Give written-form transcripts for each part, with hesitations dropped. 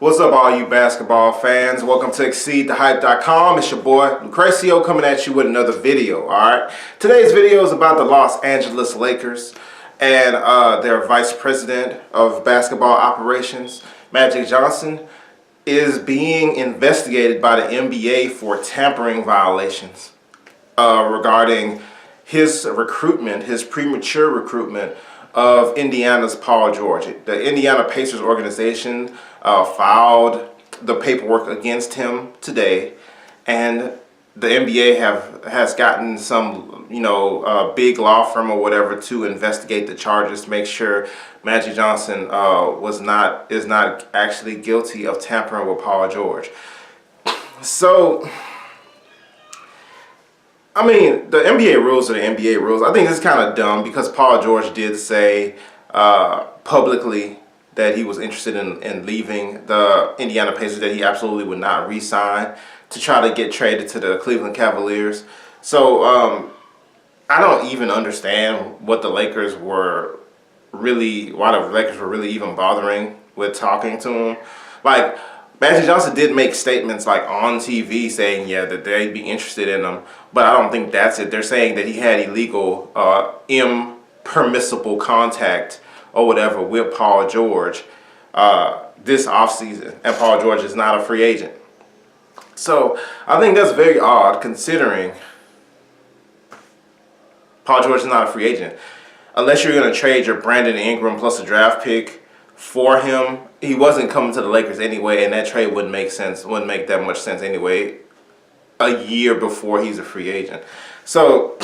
What's up, all you basketball fans? Welcome to ExceedTheHype.com. It's your boy Lucrecio coming at you with another video. Alright, today's video is about the Los Angeles Lakers and their vice president of basketball operations, Magic Johnson, is being investigated by the NBA for tampering violations regarding his recruitment, his premature recruitment of Indiana's Paul George. The Indiana Pacers organization filed the paperwork against him today, and the NBA has gotten some, big law firm or whatever to investigate the charges to make sure Magic Johnson is not actually guilty of tampering with Paul George. So, I mean, the NBA rules are the NBA rules. I think this is kind of dumb because Paul George did say publicly that he was interested in leaving the Indiana Pacers, that he absolutely would not re-sign to try to get traded to the Cleveland Cavaliers. So I don't even understand what the Lakers were really, why the Lakers were really even bothering with talking to him. Like, Magic Johnson did make statements like on TV saying, yeah, that they'd be interested in him, but I don't think that's it. They're saying that he had illegal, impermissible contact or whatever with Paul George this offseason, and Paul George is not a free agent. So I think that's very odd considering Paul George is not a free agent. Unless you're going to trade your Brandon Ingram plus a draft pick for him, he wasn't coming to the Lakers anyway, and that trade wouldn't make that much sense anyway a year before he's a free agent. So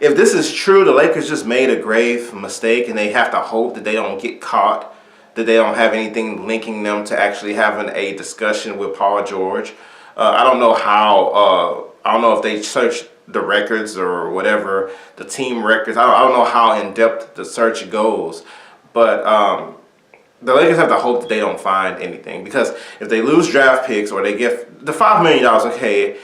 if this is true, the Lakers just made a grave mistake, and they have to hope that they don't get caught, that they don't have anything linking them to actually having a discussion with Paul George. I don't know how, I don't know if they searched the records or whatever, the team records. I don't know how in-depth the search goes, but the Lakers have to hope that they don't find anything, because if they lose draft picks or they get the $5 million, okay,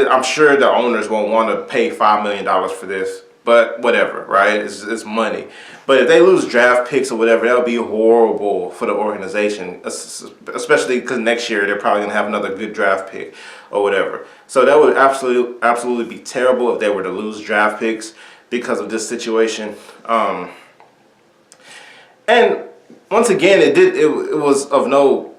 I'm sure the owners won't want to pay $5 million for this, but whatever, right? It's money. But if they lose draft picks or whatever, that would be horrible for the organization, especially because next year they're probably going to have another good draft pick or whatever. So that would absolutely be terrible if they were to lose draft picks because of this situation. And once again, there was no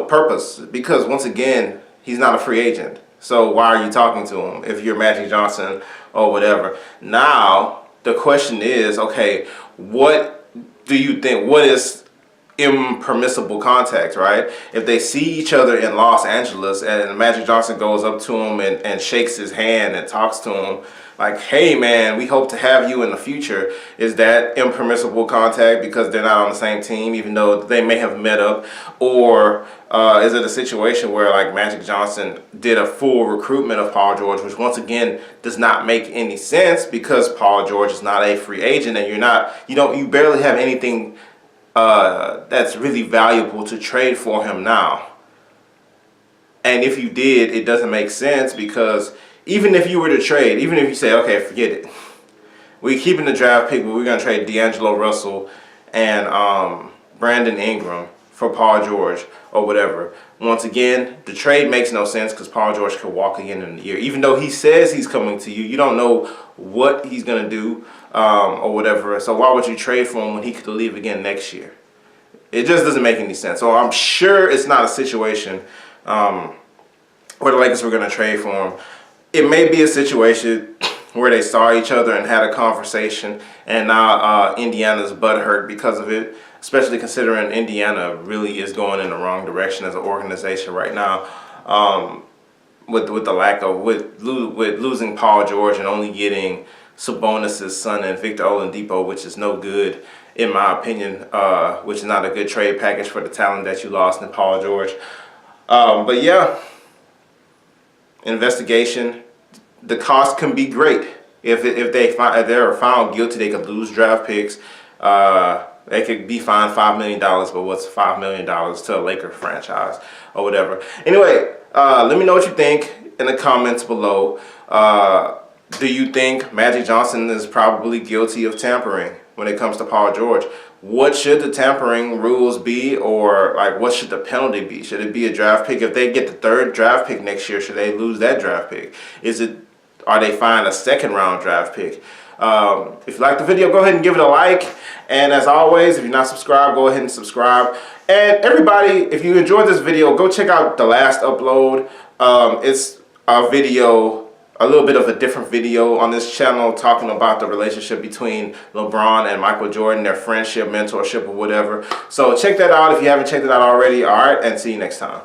purpose, because once again, he's not a free agent. So why are you talking to him if you're Magic Johnson or whatever? Now, the question is, okay, what do you think, what is impermissible contact, right? If they see each other in Los Angeles and Magic Johnson goes up to him and shakes his hand and talks to him like, hey man, we hope to have you in the future, is that impermissible contact because they're not on the same team, even though they may have met up? Or is it a situation where like Magic Johnson did a full recruitment of Paul George, which once again does not make any sense because Paul George is not a free agent, and you barely have anything that's really valuable to trade for him now. And if you did, it doesn't make sense, because even if you were to trade, even if you say, okay, forget it, we're keeping the draft pick, but we're going to trade D'Angelo Russell and Brandon Ingram for Paul George or whatever. Once again, the trade makes no sense because Paul George could walk again in the year. Even though he says he's coming to you, you don't know what he's going to do or whatever. So why would you trade for him when he could leave again next year? It just doesn't make any sense. So I'm sure it's not a situation where the Lakers were going to trade for him. It may be a situation where they saw each other and had a conversation, and now Indiana's butthurt because of it, especially considering Indiana really is going in the wrong direction as an organization right now, with the lack of with losing Paul George and only getting Sabonis' son and Victor Oladipo, which is no good in my opinion, which is not a good trade package for the talent that you lost in Paul George. But yeah, investigation. The cost can be great. If they're found guilty, they could lose draft picks. They could be fined $5 million, but what's $5 million to a Laker franchise or whatever? Anyway, let me know what you think in the comments below. Do you think Magic Johnson is probably guilty of tampering when it comes to Paul George? what should the tampering rules be, or like what should the penalty be? Should it be a draft pick? If they get the 3rd draft pick next year, should they lose that draft pick? Are they fined a 2nd round draft pick? If you like the video, go ahead and give it a like. And as always, if you're not subscribed, go ahead and subscribe. And everybody, if you enjoyed this video, go check out the last upload. It's a video, a little bit of a different video on this channel, talking about the relationship between LeBron and Michael Jordan, their friendship, mentorship, or whatever. So check that out if you haven't checked it out already. All right, and see you next time.